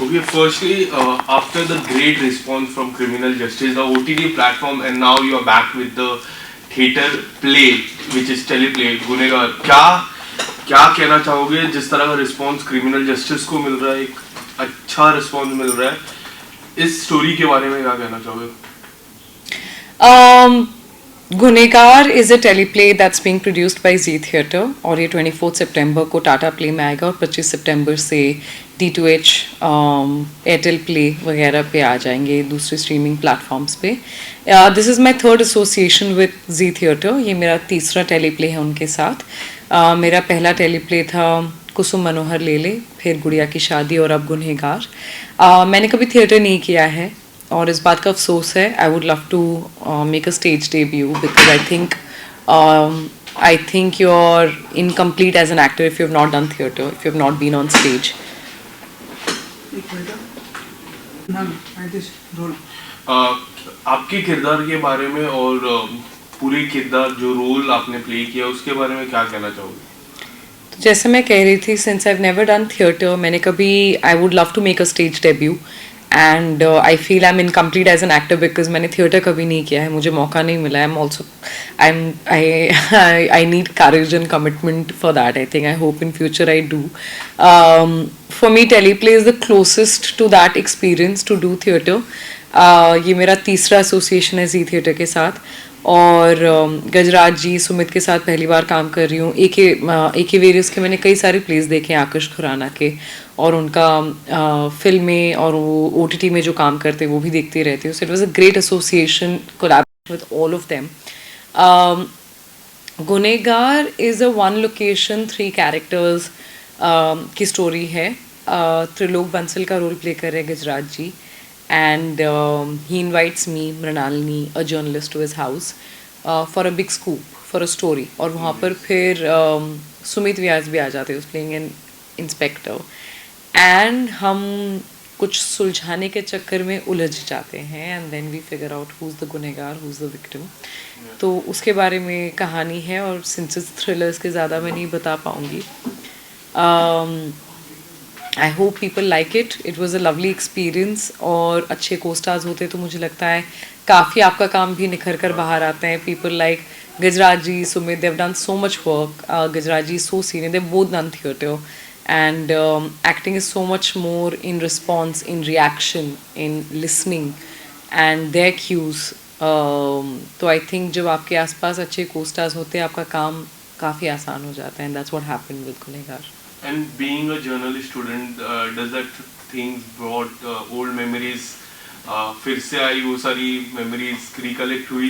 Okay, firstly, after the great response from Criminal Justice, the OTT platform, and now you are back with the theater play, which is teleplay, गुनेगार. क्या क्या कहना चाहोगे जिस तरह का response criminal justice को मिल रहा है, एक अच्छा रिस्पॉन्स मिल रहा है, इस स्टोरी के बारे में क्या कहना चाहोगे? Gunehgar is a teleplay that's being produced by Zee theatre और ये 24 सितंबर को टाटा प्ले में आएगा और 25 सितंबर से D2H एयरटेल प्ले वगैरह पे आ जाएंगे दूसरे स्ट्रीमिंग प्लेटफॉर्म्स पे. This is my third association with Zee theatre. ये मेरा तीसरा टेलीप्ले है उनके साथ. मेरा पहला टेलीप्ले था कुसुम मनोहर लेले, फिर गुड़िया की शादी और अब गुनहगार. मैंने कभी थिएटर नहीं किया है और इस बात का अफसोस है. I would love to make a stage debut because I think you are incomplete as an actor if you have not done theatre, if you have not been on stage. आपके किरदार के बारे में और पूरे किरदार जो रोल आपने प्ले किया उसके बारे में क्या कहना चाहोगे? जैसे मैं कह रही थी, since I have never done theatre, मैंने कभी I would love to make a stage debut and I feel I am incomplete as an actor because मैंने थिएटर कभी नहीं किया है, मुझे मौका नहीं मिला है. I need courage and commitment for that. I think I hope in future I do. For me teleplay is the closest to that experience to do theatre. ये मेरा तीसरा एसोसिएशन है जी थिएटर के साथ और गजराज जी सुमित के साथ पहली बार काम कर रही हूँ. ए के वेरियस के मैंने कई सारे प्लेस देखे हैं आकाश खुराना के और उनका फिल्म में और वो OTT में जो काम करते हैं वो भी देखते रहती हूँ. So it was a great association collaboration with all of them. Gunehgar is a one location 3 characters की स्टोरी है. त्रिलोक बंसल का रोल प्ले कर रहे हैं गजराज जी and he invites me, Mrinalini, a journalist, to his house for a big scoop, for a story. और वहाँ पर फिर सुमित व्यास भी आ जाते हैं, उस प्लेइंग एन इंस्पेक्टर एंड हम कुछ सुलझाने के चक्कर में उलझ जाते हैं and then we figure out who is the गुनहगार, हु इज़ द विक्टिम. तो उसके बारे में कहानी है और सिंस इट्स थ्रिलर्स के ज़्यादा मैं नहीं बता पाऊँगी. I hope people like it. It was a lovely experience और अच्छे को स्टार्स होते तो मुझे लगता है काफ़ी आपका काम भी निखर कर बाहर आता है. People like Gajraj ji, Sumit, they've done so much work. Gajraj ji so senior, they've both done theatre and acting is so much more in response, in reaction, in listening and their cues. तो आई थिंक जब आपके आसपास अच्छे को स्टार्स होते हैं आपका काम काफ़ी आसान हो जाता है and that's what happened with गुनहगार. And being a journalist student, does that thing brought old memories? फिर से आई वो सारी memories recollect हुई?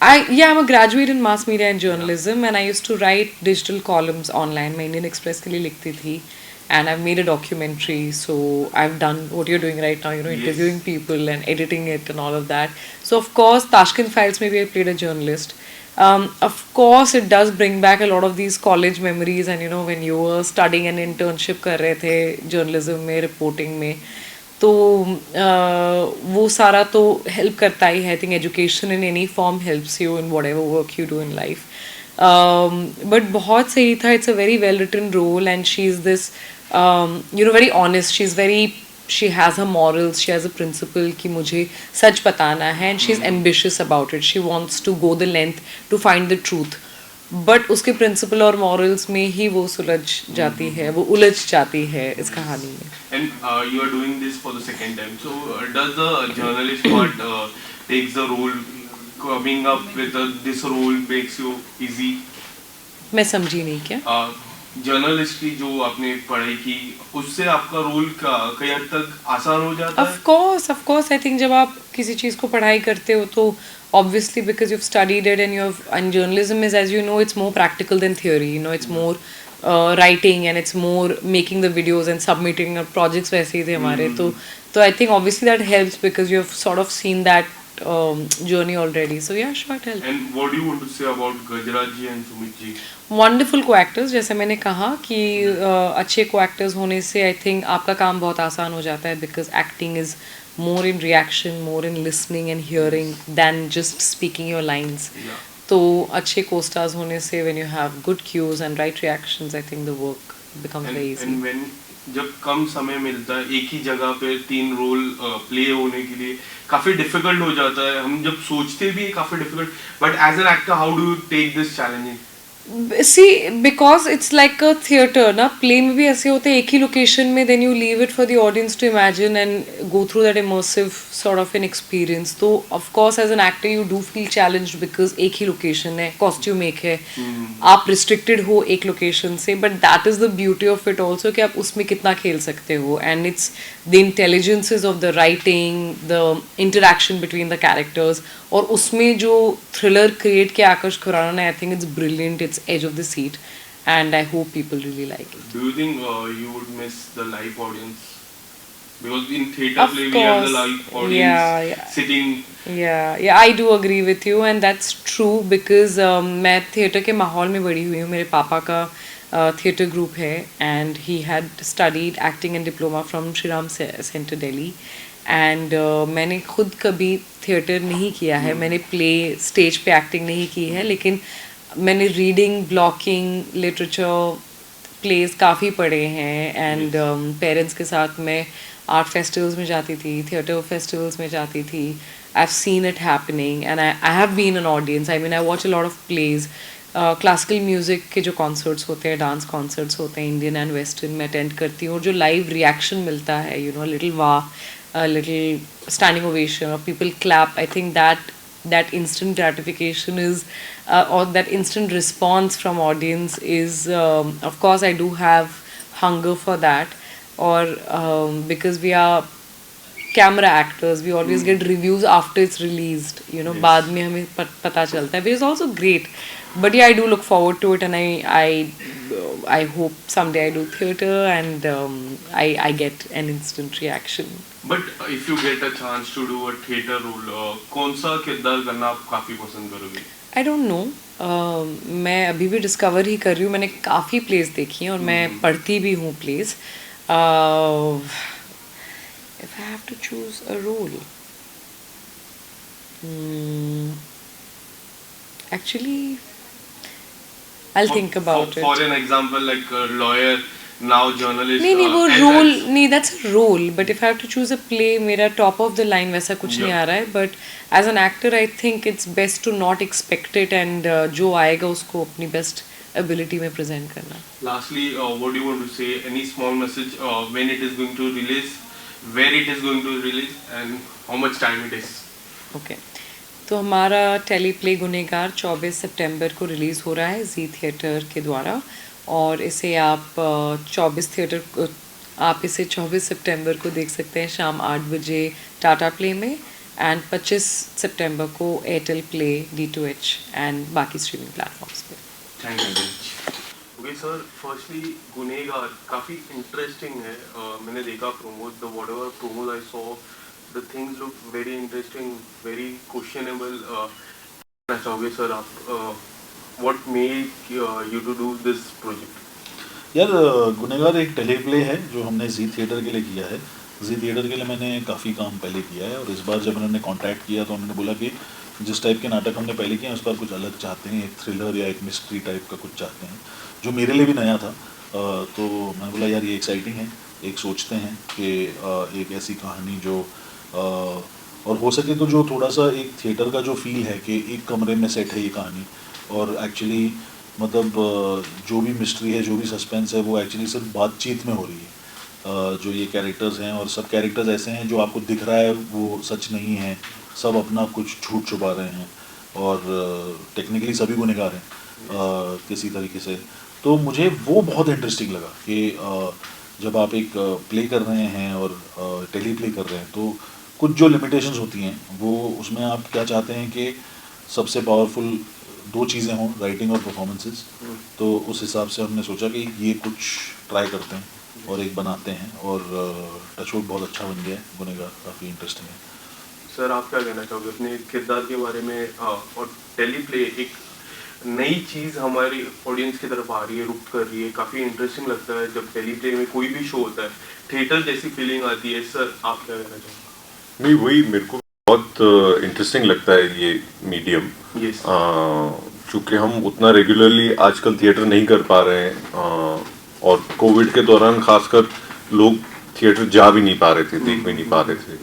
I'm a graduate in mass media and journalism and I used to write digital columns online. मैं Indian Express के लिए लिखती थी and I've made a documentary. So I've done what you're doing right now, interviewing people and editing it and all of that. So of course, Tashkent Files maybe I played a journalist. Of course, it does bring back a lot of these college memories and when you were studying an internship कर रहे थे journalism में, reporting में, तो वो सारा तो help करता ही है. I think education in any form helps you in whatever work you do in life. But बहुत सही था. It's a very well written role and she is this very honest. She is very she has a morals, she has a principle कि मुझे सच बताना है and she is ambitious about it. She wants to go the length to find the truth but उसके principal और morals में ही वो सुलझ जाती है, वो उलझ जाती है इस कहानी में. And you are doing this for the second time. So does the journalist part takes the role coming up with this role makes you easy? मैं समझी नहीं क्या. जर्नलिस्ट की जो आपने पढ़ाई की उससे आपका रोल का कई हद तक आसान हो जाता है? ऑफ कोर्स आई थिंक जब आप किसी चीज़ को पढ़ाई करते हो तो obviously because you've studied it and journalism is, as you know, it's more practical than theory. It's more writing and it's more making the videos and submitting projects वैसे ही थे हमारे. तो I think obviously that helps because you've sort of seen that journey already. So yeah, sure it helps. And what do you want to say about Gajraj ji and Sumit ji? Wonderful को actors. जैसे मैंने कहा कि अच्छे को actors होने से I think आपका काम बहुत आसान हो जाता है because acting is more in reaction, more in listening and hearing than just speaking your lines. तो अच्छे co-stars होने से when you have good cues and right reactions, I think the work becomes very easy. And when जब कम समय मिलता है एक ही जगह पे 3 रोल प्ले होने के लिए काफी डिफिकल्ट हो जाता है, हम जब सोचते भी है काफी difficult, but as an actor how do you take this challenging? See, because it's like a theater, ना play में भी ऐसे होते हैं एक ही location में, then you leave it for the audience to imagine and go through that immersive sort of an experience. तो of course as an actor you do feel challenged because एक ही location है, costume एक है, आप restricted हो एक location से, but that is the beauty of it also कि आप उसमें कितना खेल सकते हो, and it's the intelligences of the writing, the interaction between the characters, और उसमें जो thriller create किया आकाश खुराना ने, I think it's brilliant, it's edge of the seat, and I hope people really like it. Do you think you would miss the live audience? Because in theater Of play we have the course. live audience Yeah. sitting. Yeah, I do agree with you, and that's true because मैं theatre के माहौल में बड़ी हुई हूँ. मेरे पापा का थिएटर ग्रुप है, and he had studied acting and diploma from Shri Ram Center Delhi, and मैंने खुद कभी थिएटर नहीं किया है, मैंने प्ले स्टेज पे एक्टिंग नहीं की है, लेकिन मैंने रीडिंग, ब्लॉकिंग, लिटरेचर, प्लेस काफ़ी पढ़े हैं, एंड पेरेंट्स के साथ मैं आर्ट फेस्टिवल्स में जाती थी, थिएटर फेस्टिवल्स में जाती थी. I have seen it happening and I have been an audience. I mean I watch a lot of plays. Classical music के जो कॉन्सर्ट्स होते हैं, डांस कॉन्सर्ट्स होते हैं, इंडियन एंड वेस्टर्न, मैं अटेंड करती हूँ, और जो लाइव रिएक्शन मिलता है, यू नो, लिटिल वाह, little standing ovation or people clap, I think that instant gratification is or that instant response from audience is of course I do have hunger for that, or because we are camera actors, we always get reviews after it's released, you know, बाद में हमें पता चलता है, which is also great. But yeah, I do look forward to it, and I hope someday I do theater and I get an instant reaction. But if you get a chance to do a theater role, कौन सा किरदार करना आप काफी पसंद करोगे? I don't know. मैं अभी भी डिस्कवर ही कर रही हूँ. मैंने काफ़ी प्लेस देखी हैं और मैं पढ़ती भी हूँ place. If I have to choose a role, actually, I'll think about it. For an example, like a lawyer, now journalist. नहीं वो रोल नहीं, that's a role. But if I have to choose a play, मेरा top of the line वैसा कुछ नहीं आ रहा है. But as an actor, I think it's best to not expect it, and जो आएगा उसको अपनी best ability में present करना. Lastly, what do you want to say? Any small message when it is going to release, where it is going to release, and how much time it is? Okay. तो हमारा teleplay गुनहगार 24 सितंबर को release हो रहा है जी theatre के द्वारा, और इसे आप 24 सितंबर को देख सकते हैं शाम 8 बजे टाटा प्ले में, एंड 25 सितंबर को एयरटेल प्ले, D2H एंड बाकी स्ट्रीमिंग प्लेटफॉर्म्स पे. Thank you. Okay sir, firstly गुनहगार काफ़ी इंटरेस्टिंग है. मैंने देखा promos, the whatever promos I saw, the things look very interesting, very questionable. कहना चाहोगे सर आप, what made you to do this project? यार गुनहगार एक टेलीप्ले है जो हमने जी थिएटर के लिए किया है. जी थिएटर के लिए मैंने काफ़ी काम पहले किया है, और इस बार जब उन्होंने कांटेक्ट किया तो उन्होंने बोला कि जिस टाइप के नाटक हमने पहले किए हैं उस पर कुछ अलग चाहते हैं, एक थ्रिलर या एक मिस्ट्री टाइप का कुछ चाहते हैं, जो मेरे लिए भी नया था. तो मैंने बोला यार ये एक्साइटिंग है, एक सोचते हैं कि एक ऐसी कहानी जो और हो सके तो जो थोड़ा सा एक थिएटर का जो फील है कि एक कमरे में सेट है ये कहानी, और एक्चुअली मतलब जो भी मिस्ट्री है, जो भी सस्पेंस है, वो एक्चुअली सिर्फ बातचीत में हो रही है. जो ये कैरेक्टर्स हैं, और सब कैरेक्टर्स ऐसे हैं जो आपको दिख रहा है वो सच नहीं है, सब अपना कुछ झूठ छुपा रहे हैं, और टेक्निकली सभी गुनहगार हैं किसी तरीके से. तो मुझे वो बहुत इंटरेस्टिंग लगा कि जब आप एक प्ले कर रहे हैं और टेली प्ले कर रहे हैं तो कुछ जो लिमिटेशंस होती हैं वो उसमें आप क्या चाहते हैं कि सबसे पावरफुल 2 चीज़ें हों, राइटिंग और परफॉर्मेंसेस. तो उस हिसाब से हमने सोचा कि ये कुछ ट्राई करते हैं और एक बनाते हैं, और टचवुड बहुत अच्छा बन गया है. गुनहगार काफ़ी इंटरेस्टिंग है. सर आप क्या कहना चाहोगे अपने किरदार के बारे में? और टेलीप्ले एक नई चीज़ हमारी ऑडियंस की तरफ आ रही है, रुक कर रही है, काफ़ी इंटरेस्टिंग लगता है जब टेलीप्ले में कोई भी शो होता है, थिएटर जैसी फीलिंग आती है. सर आप क्या कहना चाहोगे? नहीं, वही मेरे को बहुत इंटरेस्टिंग लगता है ये मीडियम. चूँकि हम उतना रेगुलरली आजकल थिएटर नहीं कर पा रहे हैं, और कोविड के दौरान खासकर लोग थिएटर जा भी नहीं पा रहे थे, देख भी नहीं पा रहे थे।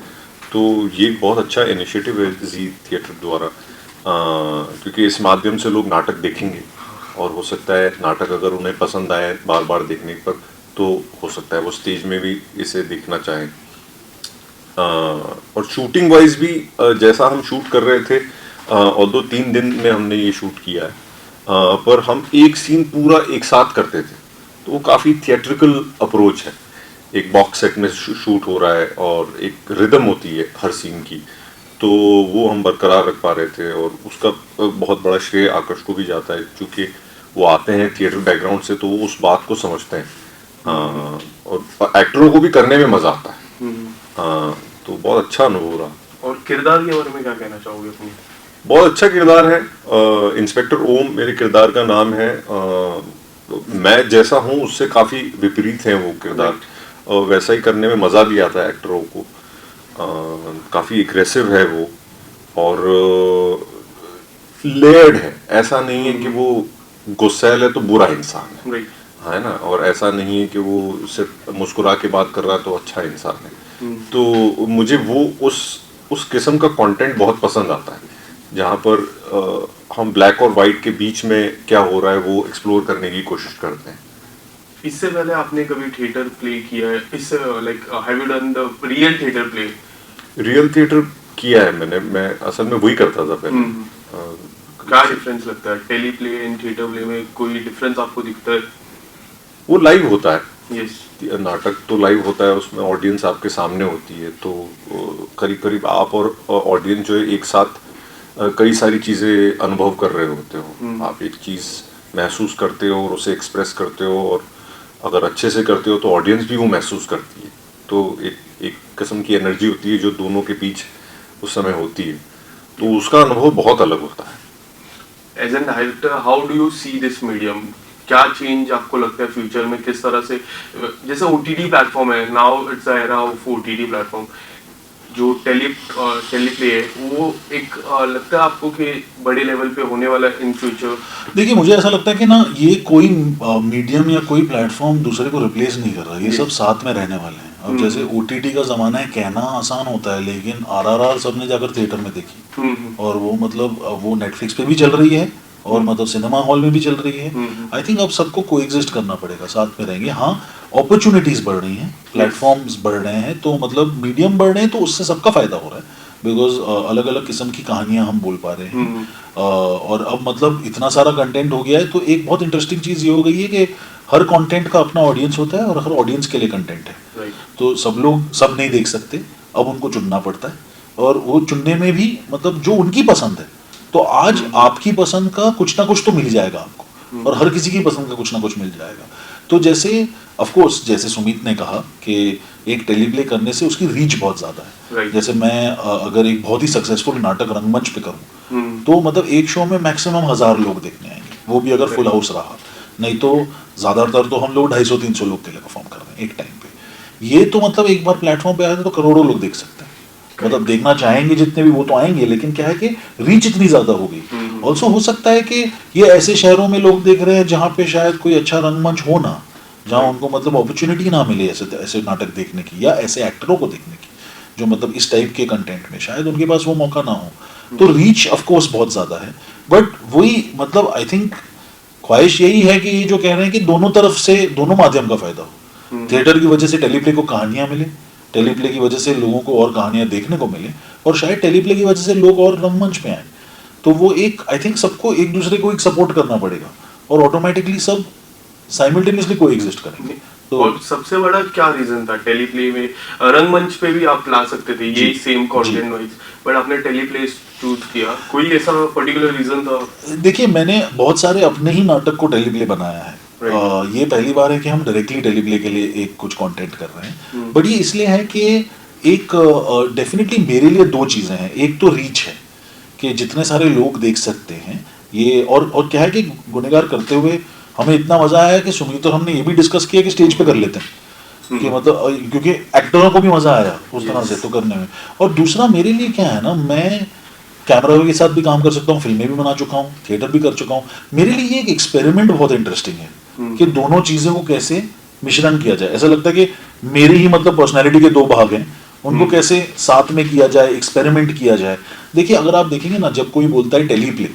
तो ये एक बहुत अच्छा इनिशिएटिव है जी थिएटर द्वारा, क्योंकि इस माध्यम से लोग नाटक देखेंगे और हो सकता है नाटक अगर उन्हें पसंद आए बार बार देखने पर, तो हो सकता है वो स्टेज में भी इसे देखना चाहें। और शूटिंग वाइज भी जैसा हम शूट कर रहे थे, ऑल्दो 3 दिन में हमने ये शूट किया है, पर हम एक सीन पूरा एक साथ करते थे, तो वो काफ़ी थिएट्रिकल अप्रोच है। एक बॉक्स सेट में शूट हो रहा है और एक रिदम होती है हर सीन की, तो वो हम बरकरार रख पा रहे थे। और उसका बहुत बड़ा श्रेय आकर्ष को भी जाता है, क्योंकि वो आते हैं थिएटर बैकग्राउंड से, तो वो उस बात को समझते हैं। और एक्टरों को भी करने में मजा आता है। तो बहुत अच्छा अनुभव रहा। और किरदार के बारे में क्या कहना चाहोगे अपनी? बहुत अच्छा किरदार है। इंस्पेक्टर ओम मेरे किरदार का नाम है। मैं जैसा हूँ उससे काफ़ी विपरीत है वो किरदार, और वैसा ही करने में मज़ा भी आता है एक्टरों को। काफ़ी एग्रेसिव है वो, और लेयर्ड है। ऐसा नहीं है कि वो गुस्सैल है तो बुरा इंसान है, है ना, और ऐसा नहीं है कि वो सिर्फ मुस्कुरा के बात कर रहा है तो अच्छा इंसान है। तो मुझे वो उस किस्म का कंटेंट बहुत पसंद आता है, जहाँ पर हम ब्लैक और वाइट के बीच में क्या हो रहा है वो एक्सप्लोर करने की कोशिश करते हैं। इससे पहले आपने कभी थिएटर प्ले किया है? इससे like have you done the real theatre play? Real theatre किया है मैंने, मैं असल में वही करता था पहले। क्या डिफरेंस लगता है teleplay and theatre play में? कोई डिफरेंस आपको दिखता है? वो लाइव होता है। यस, नाटक तो लाइव होता है, उसमें ऑडियंस आपके सामने होती है, तो करीब करीब आप और ऑडियंस जो है एक साथ कई सारी चीज़ें अनुभव कर रहे होते हो। आप एक चीज़ महसूस करते हो और उसे एक्सप्रेस करते हो, और अगर अच्छे से करते हो तो ऑडियंस भी वो महसूस करती है। तो एक किस्म की एनर्जी होती है जो दोनों के बीच उस समय होती है, तो उसका अनुभव बहुत अलग होता है। As an director how do you see this medium? क्या चेंज आपको लगता है फ्यूचर में? किस तरह से, जैसे ओटीटी प्लेटफॉर्म है now, it's the era of OTT platform, जो टेली प्ले है, वो एक लगता है आपको कि बड़े लेवल पे होने वाला इन फ्यूचर? देखिए, मुझे ऐसा लगता है कि ना ये कोई मीडियम या कोई प्लेटफॉर्म दूसरे को रिप्लेस नहीं कर रहा, ये सब साथ में रहने वाले हैं। अब जैसे ओटीटी का ज़माना है, कहना आसान होता है, लेकिन आरआरआर सबने जाकर थिएटर में देखी, और वो मतलब वो नेटफ्लिक्स पे भी चल रही है और मतलब सिनेमा हॉल में भी चल रही है। आई थिंक अब सबको कोएग्जिस्ट करना पड़ेगा, साथ में रहेंगे। हाँ, अपॉर्चुनिटीज़ बढ़ रही हैं, प्लेटफॉर्म्स बढ़ रहे हैं, तो मतलब मीडियम बढ़ रहे हैं, तो उससे सबका फ़ायदा हो रहा है, बिकॉज अलग अलग किस्म की कहानियाँ हम बोल पा रहे हैं। और अब मतलब इतना सारा कंटेंट हो गया है, तो एक बहुत इंटरेस्टिंग चीज़ ये हो गई है कि हर कंटेंट का अपना ऑडियंस होता है और हर ऑडियंस के लिए कंटेंट है। तो सब लोग सब नहीं देख सकते, अब उनको चुनना पड़ता है, और वो चुनने में भी मतलब जो उनकी पसंद है, तो आज आपकी पसंद का कुछ ना कुछ तो मिल जाएगा आपको, और हर किसी की पसंद का कुछ ना कुछ मिल जाएगा। तो जैसे ऑफ कोर्स जैसे सुमित ने कहा कि एक टेलीप्ले करने से उसकी रीच बहुत ज़्यादा है। जैसे मैं अगर एक बहुत ही सक्सेसफुल नाटक रंगमंच पे करूँ, तो मतलब एक शो में मैक्सिमम 1000 लोग देखने आएंगे, वो भी अगर फुल हाउस रहा, नहीं तो ज़्यादातर तो हम लोग 250-300 लोग के लिए परफॉर्म कर रहे हैं एक टाइम पे। ये तो मतलब एक बार प्लेटफॉर्म पे आए तो करोड़ों लोग देख सकते हैं, मतलब देखना चाहेंगे जितने भी वो तो आएंगे, लेकिन क्या है कि रीच इतनी ज़्यादा हो गई। ऑल्सो हो सकता है कि ये ऐसे शहरों में लोग देख रहे हैं जहाँ पे शायद कोई अच्छा रंगमंच हो ना, जहाँ उनको मतलब अपॉर्चुनिटी ना मिले ऐसे नाटक देखने की या ऐसे एक्टरों को देखने की, जो मतलब इस टाइप के कंटेंट में शायद उनके पास वो मौका ना हो। तो रीच ऑफ कोर्स बहुत ज़्यादा है, बट वही मतलब आई थिंक ख्वाहिश यही है कि ये जो कह रहे हैं कि दोनों तरफ से दोनों माध्यम का फायदा हो। थिएटर की वजह से टेलीप्ले को कहानियाँ मिले, टेलीप्ले की वजह से लोगों को और कहानियाँ देखने को मिले, और शायद टेलीप्ले की वजह से लोग और रंगमंच पे आए। तो वो एक आई थिंक सबको एक दूसरे को एक सपोर्ट करना पड़ेगा, और ऑटोमेटिकली सब साइमल्टेनियसली कोएग्जिस्ट करेंगे। तो और सबसे बड़ा क्या रीजन था टेलीप्ले में? रंगमंच पे भी आप ला सकते थे ये सेम कंटेंट वाइज, बट आपने टेलीप्ले चूज किया, कोई ऐसा पर्टिकुलर रीजन था? देखिए, मैंने बहुत सारे अपने ही नाटक को टेलीप्ले बनाया है। ये पहली बार है कि हम डायरेक्टली टेलीप्ले के लिए एक कुछ कंटेंट कर रहे हैं, बट ये इसलिए है कि एक डेफिनेटली मेरे लिए 2 चीज़ें हैं। एक तो रीच है कि जितने सारे लोग देख सकते हैं ये, और क्या है कि गुनहगार करते हुए हमें इतना मजा आया कि सुमित और हमने ये भी डिस्कस किया कि स्टेज पे कर लेते हैं, कि मतलब क्योंकि एक्टरों को भी मजा आया उस तरह से तो करने में। और दूसरा मेरे लिए क्या है ना, मैं कैमरा के साथ भी काम कर सकता हूँ, फिल्में भी बना चुका हूँ, थिएटर भी कर चुका हूँ। मेरे लिए ये एक एक्सपेरिमेंट बहुत इंटरेस्टिंग है कि दोनों चीज़ों को कैसे मिश्रण किया जाए। ऐसा लगता है कि मेरी ही मतलब पर्सनैलिटी के दो भाग हैं, उनको कैसे साथ में किया जाए, एक्सपेरिमेंट किया जाए। देखिए अगर आप देखेंगे ना, जब कोई बोलता है टेलीप्ले,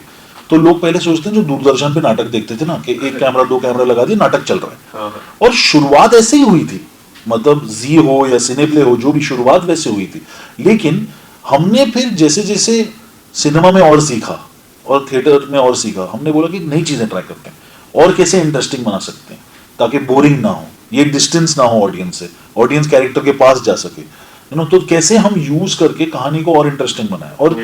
तो लोग पहले सोचते हैं जो दूरदर्शन पे नाटक देखते थे ना, कि एक कैमरा दो कैमरा लगा दिया नाटक चल रहा है। और शुरुआत ऐसे ही हुई थी, मतलब जी हो या सिनेप्ले हो, जो भी शुरुआत वैसे हुई थी। लेकिन हमने फिर जैसे जैसे सिनेमा में और सीखा और थिएटर में और सीखा, हमने बोला कि नई चीजें ट्राई करते हैं और कैसे इंटरेस्टिंग बना सकते हैं ताकि बोरिंग ना हो, ये डिस्टेंस ना हो ऑडियंस से, ऑडियंस कैरेक्टर के पास जा सके, यू नो। तो कैसे हम यूज करके कहानी को और इंटरेस्टिंग बनाए। और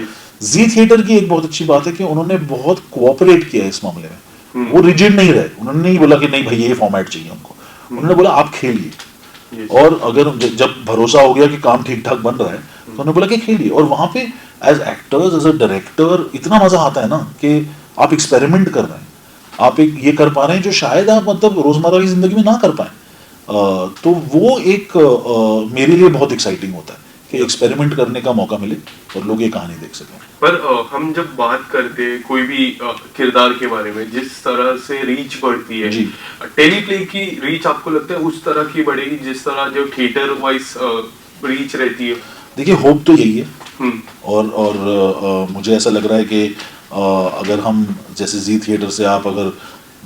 जी थिएटर की एक बहुत अच्छी बात है कि उन्होंने बहुत कोऑपरेट किया है इस मामले में। वो रिजिड नहीं रहे, उन्होंने नहीं बोला कि नहीं भाई ये फॉर्मेट चाहिए हमको, उन्होंने बोला आप खेलिए। और अगर जब भरोसा हो गया कि काम ठीक ठाक बन रहा है, तो उन्होंने बोला कि खेलिए। और वहां पे as actors, as a director इतना मजा आता है ना कि आप एक्सपेरिमेंट कर रहे हैं, आप एक ये कर पा रहे हैं जो शायद आप मतलब रोजमर्रा की जिंदगी में ना कर पाए। तो वो एक मेरे लिए बहुत एक्साइटिंग होता है कि एक्सपेरिमेंट करने का मौका मिले और लोग ये कहानी देख सकें। पर हम जब बात करते हैं कोई भी किरदार के बारे में, जिस तरह से रीच बढ़ती है, टेलीप्ले की रीच आपको लगता है उस तरह की बढ़ेगी जिस तरह जो थिएटर वाइज रीच रहती है? देखिए होप तो यही है। और मुझे ऐसा लग रहा है कि अगर हम जैसे जी थिएटर से आप अगर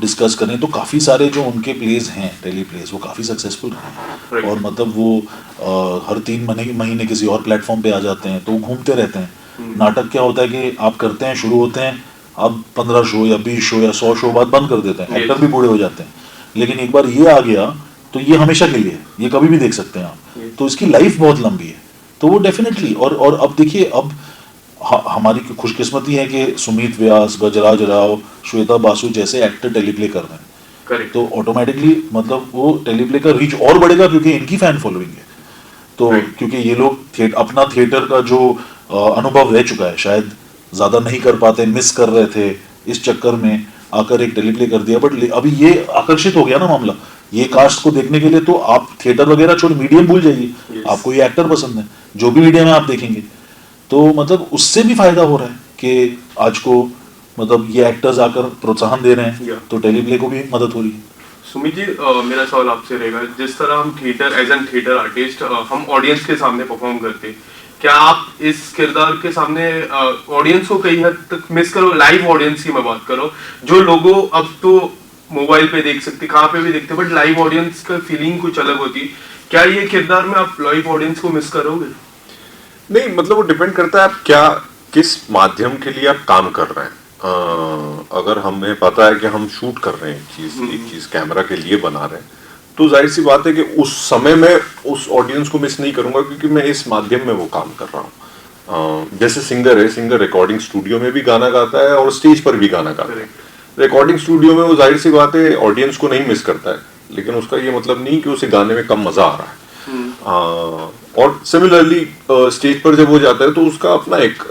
डिस्कस करें तो काफ़ी सारे जो उनके प्लेज हैं टेली प्लेज, वो काफ़ी सक्सेसफुल रहे हैं। और मतलब वो हर 3 महीने किसी और प्लेटफॉर्म पे आ जाते हैं, तो वो घूमते रहते हैं। नाटक क्या होता है कि आप करते हैं, शुरू होते हैं, अब 15 शो या 20 शो या 100 शो बाद बंद कर देते हैं, एक्टर भी बूढ़े हो जाते हैं। लेकिन एक बार ये आ गया तो ये हमेशा के लिए है, ये कभी भी देख सकते हैं आप। तो इसकी लाइफ बहुत लंबी है, तो वो डेफिनेटली। और अब देखिए, अब हमारी खुशकिस्मती है कि सुमित व्यास, गजराज राव, श्वेता बासु जैसे एक्टर टेलीप्ले कर रहे हैं। Correct. तो ऑटोमेटिकली मतलब वो टेलीप्ले का रीच और बढ़ेगा क्योंकि इनकी फैन फॉलोइंग है। तो क्योंकि ये लोग अपना थिएटर का जो अनुभव रह चुका है, शायद ज़्यादा नहीं कर पाते, मिस कर रहे थे, इस चक्कर में आकर एक टेलीप्ले कर दिया। बट अभी ये आकर्षित हो गया ना मामला, ये कास्ट को देखने के लिए तो आप थिएटर वगैरह छोड़ मीडियम भूल जाइए। आपको ये एक्टर पसंद है, जो भी मीडियम है आप देखेंगे, तो मतलब उससे भी फायदा हो रहा है कि आज को मतलब ये एक्टर्स आकर प्रोत्साहन दे रहे हैं, तो टेलीप्ले को भी मदद हो रही है। सुमित जी, मेरा सवाल आपसे रहेगा, जिस तरह हम theatre as an theatre artist हम ऑडियंस के सामने परफॉर्म करते हैं, क्या आप इस किरदार के सामने ऑडियंस को कई हद तक मिस करो? लाइव ऑडियंस की मैं बात करो, जो लोगों अब तो मोबाइल पे देख सकते, कहाँ पे भी देखते, बट लाइव ऑडियंस का फीलिंग कुछ अलग होती। क्या ये किरदार में आप लाइव ऑडियंस को मिस करोगे? नहीं, मतलब वो डिपेंड करता है आप क्या, किस माध्यम के लिए आप काम कर रहे हैं। अगर हमें पता है कि हम शूट कर रहे हैं एक चीज कैमरा के लिए बना रहे हैं, तो जाहिर सी बात है कि उस समय में उस ऑडियंस को मिस नहीं करूंगा, क्योंकि मैं इस माध्यम में वो काम कर रहा हूँ। जैसे सिंगर है, सिंगर रिकॉर्डिंग स्टूडियो में भी गाना गाता है और स्टेज पर भी गाना गाता है। रिकॉर्डिंग स्टूडियो में वो जाहिर सी बात है ऑडियंस को नहीं मिस करता है, लेकिन उसका ये मतलब नहीं कि उसे गाने में कम मजा आ रहा है। और सिमिलरली स्टेज पर जब वो जाता है तो उसका अपना एक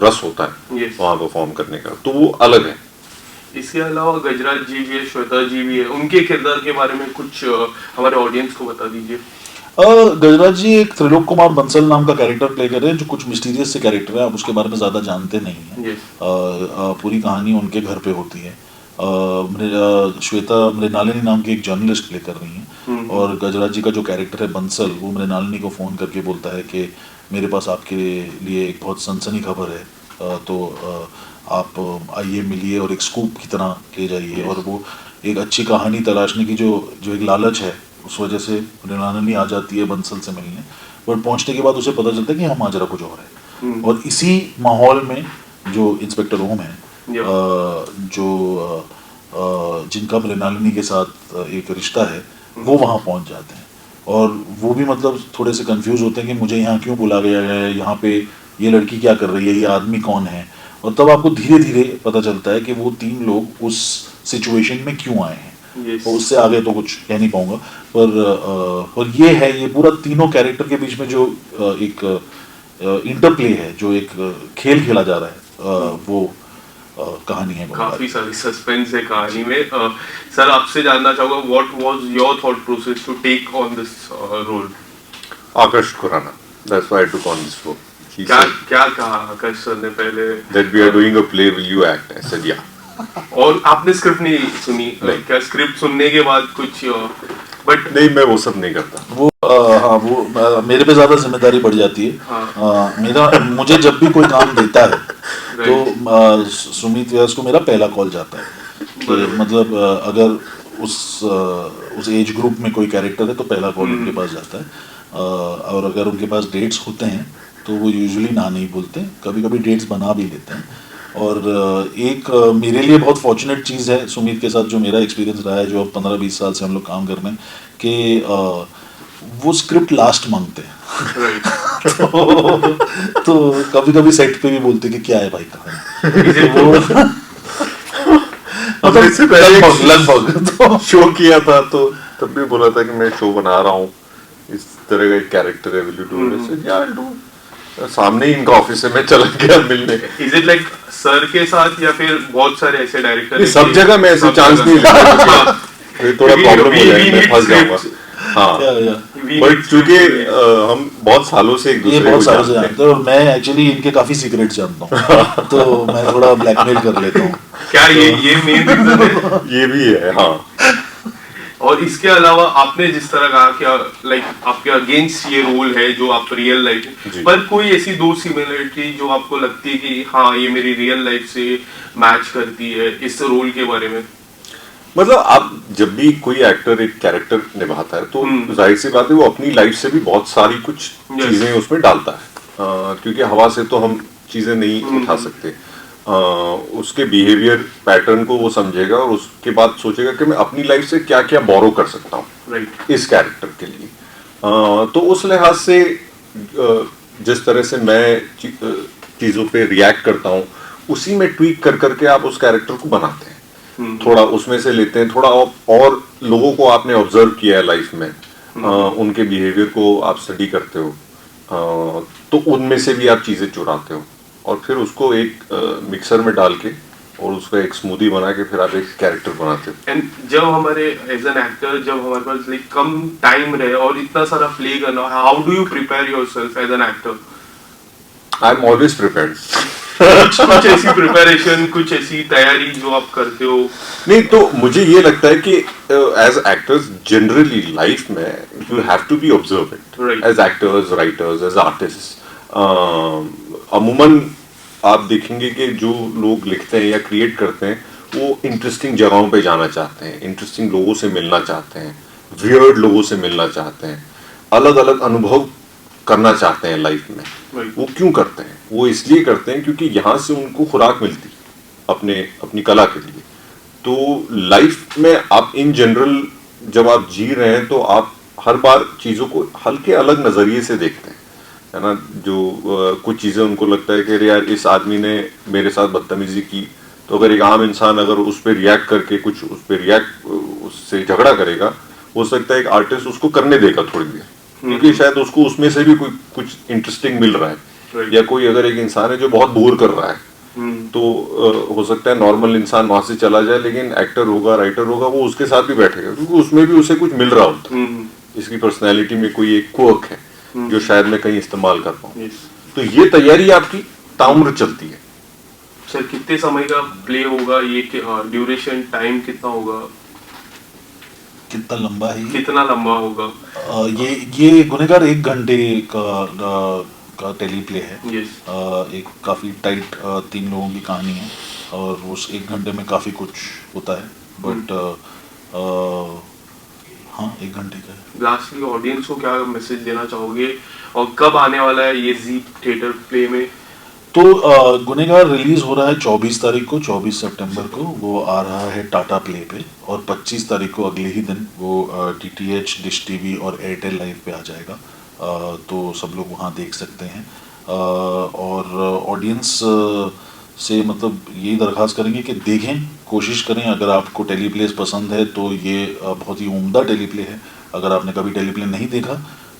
रस होता है वहाँ परफॉर्म करने का, तो वो अलग है। इसके अलावा गजराज जी भी है, श्वेता जी भी है, उनके किरदार के बारे में कुछ हमारे ऑडियंस को बता दीजिए। गजराज जी एक त्रिलोक कुमार बंसल नाम का कैरेक्टर प्ले कर रहे हैं, जो कुछ मिस्टीरियस से कैरेक्टर है, आप उसके बारे में ज़्यादा जानते नहीं हैं। पूरी कहानी उनके घर पे होती है। श्वेता मृणालिनी नाम की एक जर्नलिस्ट प्ले कर रही हैं, और गजराज जी का जो कैरेक्टर है बंसल, वो मृणालिनी को फ़ोन करके बोलता है कि मेरे पास आपके लिए एक बहुत सनसनी खबर है, तो आप आइए, मिलिए और एक स्कूप की तरह ले जाइए। और वो एक अच्छी कहानी तलाशने की जो एक लालच है, उस वजह से मृणालिनी आ जाती है बंसल से मिलने। पर पहुंचने के बाद उसे पता चलता है कि यहाँ माजरा कुछ और है। और इसी माहौल में जो इंस्पेक्टर ओम है, जो जिनका मृणालिनी के साथ एक रिश्ता है, वो वहाँ पहुँच जाते हैं। और वो भी मतलब थोड़े से कंफ्यूज होते हैं कि मुझे यहाँ क्यों बुला गया है, यहाँ पे ये लड़की क्या कर रही है, ये आदमी कौन है। और तब आपको धीरे धीरे पता चलता है कि वो 3 लोग उस सिचुएशन में क्यों आए हैं। तो उससे आगे तो कुछ कह नहीं पाऊंगा, पर ये है, ये पूरा तीनों कैरेक्टर के बीच में जो एक इंटरप्ले है, जो एक खेल खेला जा रहा है, वो कहानी है। काफी सारी सस्पेंस है कहानी में। सर, आपसे जानना चाहूंगा, what was your thought process to take on this role? Aakash Khurana, that's why I took on this role. क्या कहा आकाश सर ने पहले? That we are doing a play, will you act? I said yeah. और आपने script नहीं सुनी? क्या script सुनने के बाद कुछ बट नहीं, मैं वो सब नहीं करता। वो हाँ वो मेरे पे ज्यादा जिम्मेदारी बढ़ जाती है। हाँ। मुझे जब भी कोई काम देता है तो सुमित व्यास को मेरा पहला कॉल जाता है कि मतलब अगर उस एज ग्रुप में कोई कैरेक्टर है तो पहला कॉल उनके पास जाता है। और अगर उनके पास डेट्स होते हैं तो वो यूजुअली ना नहीं बोलते, कभी कभी डेट्स बना भी लेते हैं। और एक मेरे लिए बहुत फॉर्चुनेट चीज़ है सुमित के साथ, जो मेरा एक्सपीरियंस रहा है, जो अब 15-20 साल से हम लोग काम कर रहे हैं, कि वो स्क्रिप्ट लास्ट मांगते हैं। तो कभी कभी सेट पे भी बोलते कि क्या है भाई कहानी। वो हमने इससे पहले लगभग तो शो किया था तो तब भी बोला था कि मैं शो बना रहा हूँ, इस तरह का एक कैरेक्टर है, विल यू डू दिस? या आई डू। सामने ही इनका ऑफिस है, मैं चला गया मिलने। इज इट लाइक सर के साथ या फिर बहुत सारे ऐसे डायरेक्टर सब जगह मैं ऐसे चांस नहीं लेता, ये थोड़ा प्रॉब्लम हो जाएगा, मैं फंस जाऊंगा। हाँ, बट चूंकि हम बहुत सालों से एक ये दूसरे बहुत को सालों से जानते जानते हैं और मैं एक्चुअली इनके काफी सीक्रेट जानता हूँ, तो मैं थोड़ा ब्लैकमेल कर लेता हूँ। क्या ये मेन रीजन है? हैं, ये भी है। हाँ, और इसके अलावा आपने जिस तरह कहा कि लाइक आपके अगेंस्ट ये रोल है जो आप रियल लाइफ जी। पर कोई ऐसी दो सिमिलरिटी जो आपको लगती है कि हाँ ये मेरी रियल लाइफ से मैच करती है इस रोल के बारे में? मतलब आप जब भी कोई एक्टर एक कैरेक्टर निभाता है तो जाहिर सी बात है वो अपनी लाइफ से भी बहुत सारी कुछ चीजें उसमें डालता है, क्योंकि हवा से तो हम चीजें नहीं उठा सकते। उसके बिहेवियर पैटर्न को वो समझेगा और उसके बाद सोचेगा कि मैं अपनी लाइफ से क्या क्या बोरो कर सकता हूँ राइट। इस कैरेक्टर के लिए। तो उस लिहाज से जिस तरह से मैं चीज़ों पे रिएक्ट करता हूँ उसी में ट्वीक कर करके आप उस कैरेक्टर को बनाते हैं, थोड़ा उसमें से लेते हैं, थोड़ा और लोगों को आपने ऑब्जर्व किया है लाइफ में, उनके बिहेवियर को आप स्टडी करते हो, तो उनमें से भी आप चीज़ें चुराते हो और फिर उसको एक मिक्सर में डाल के और उसका एक स्मूदी बना के फिर आप एक कैरेक्टर बनाते हो। एंड जब हमारे एज एन एक्टर जब हमारे पास लाइक कम टाइम रहे और इतना सारा प्ले करना, how do you prepare yourself as an actor? I am always prepared. कुछ ऐसी प्रिपरेशन, कुछ ऐसी तैयारी जो आप करते हो? नहीं, तो मुझे ये लगता है कि एज एक्टर्स जनरली लाइफ में you have to be observant as actors, writers, as artist. अमूमन आप देखेंगे कि जो लोग लिखते हैं या क्रिएट करते हैं वो इंटरेस्टिंग जगहों पे जाना चाहते हैं, इंटरेस्टिंग लोगों से मिलना चाहते हैं, वियर्ड लोगों से मिलना चाहते हैं, अलग अलग अनुभव करना चाहते हैं लाइफ में। वो क्यों करते हैं? वो इसलिए करते हैं क्योंकि यहाँ से उनको खुराक मिलती है अपनी कला के लिए। तो लाइफ में आप इन जनरल जब आप जी रहे हैं तो आप हर बार चीज़ों को हल्के अलग नज़रिए से देखते हैं, है ना। जो कुछ चीज़ें उनको लगता है कि अरे यार इस आदमी ने मेरे साथ बदतमीजी की, तो अगर एक आम इंसान अगर उस पर रिएक्ट करके कुछ उससे झगड़ा करेगा, हो सकता है एक आर्टिस्ट उसको करने देगा थोड़ी देर, क्योंकि शायद उसको उसमें से भी कुछ इंटरेस्टिंग मिल रहा है। या कोई अगर एक इंसान है जो बहुत बोर कर रहा है तो हो सकता है नॉर्मल इंसान वहां से चला जाए, लेकिन एक्टर होगा, राइटर होगा, वो उसके साथ भी बैठेगा क्योंकि उसमें भी उसे कुछ मिल रहा होता है। इसकी पर्सनैलिटी में कोई एक क्वर्क है जो शायद मैं कहीं इस्तेमाल कर पाऊँ। तो ये तैयारी आपकी ताउम्र चलती है। सर कितने समय का प्ले होगा ये? ड्यूरेशन टाइम कितना होगा? कितना लंबा है ये? कितना लंबा होगा? ये गुनहगार 1 घंटे का टेली प्ले है। Yes. एक काफ़ी टाइट 3 लोगों की कहानी है और उस 1 घंटे में काफ़ी कुछ होता है, बट हाँ 1 घंटे का है। लास्टली ऑडियंस को क्या मैसेज देना चाहोगे और कब आने वाला है ये जी थिएटर प्ले में? तो गुनहगार रिलीज हो रहा है 24 तारीख को, 24 सितंबर को वो आ रहा है टाटा प्ले पे, और 25 तारीख को अगले ही दिन वो DTH, डिश टीवी और एयरटेल लाइव पे आ जाएगा। तो सब लोग वहाँ देख सकते हैं। और ऑडियंस से मतलब यही दरख्वास्त करेंगे कि देखें, कोशिश करें। अगर आपको टेलीप्लेस पसंद है तो ये बहुत ही उम्दा टेलीप्ले है। अगर आपने कभी टेलीप्ले नहीं देखा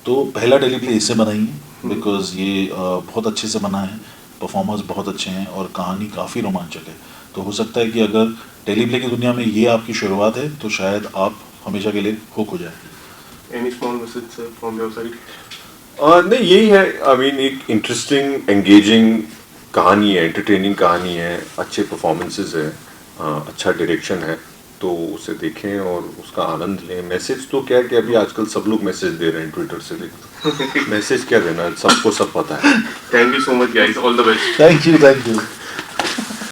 तो पहला टेलीप्ले इससे बनाइए, बिकॉज ये बहुत अच्छे से बना है, परफॉर्मर्स बहुत अच्छे हैं और कहानी काफ़ी रोमांचक है। तो हो सकता है कि अगर टेलीप्ले की दुनिया में ये आपकी शुरुआत है तो शायद आप हमेशा के लिए हुक हो जाए। Any small message sir from your side? नहीं, यही है। आई मीन एक इंटरेस्टिंग, एंगेजिंग कहानी है, एंटरटेनिंग कहानी है, अच्छे परफॉर्मेंसेस है, अच्छा डायरेक्शन है, तो उसे देखें और उसका आनंद लें। मैसेज तो क्या है कि अभी आजकल सब लोग मैसेज दे रहे हैं ट्विटर से, लेकिन मैसेज क्या देना, सबको सब पता है। Thank you so much, guys. All the best. Thank you.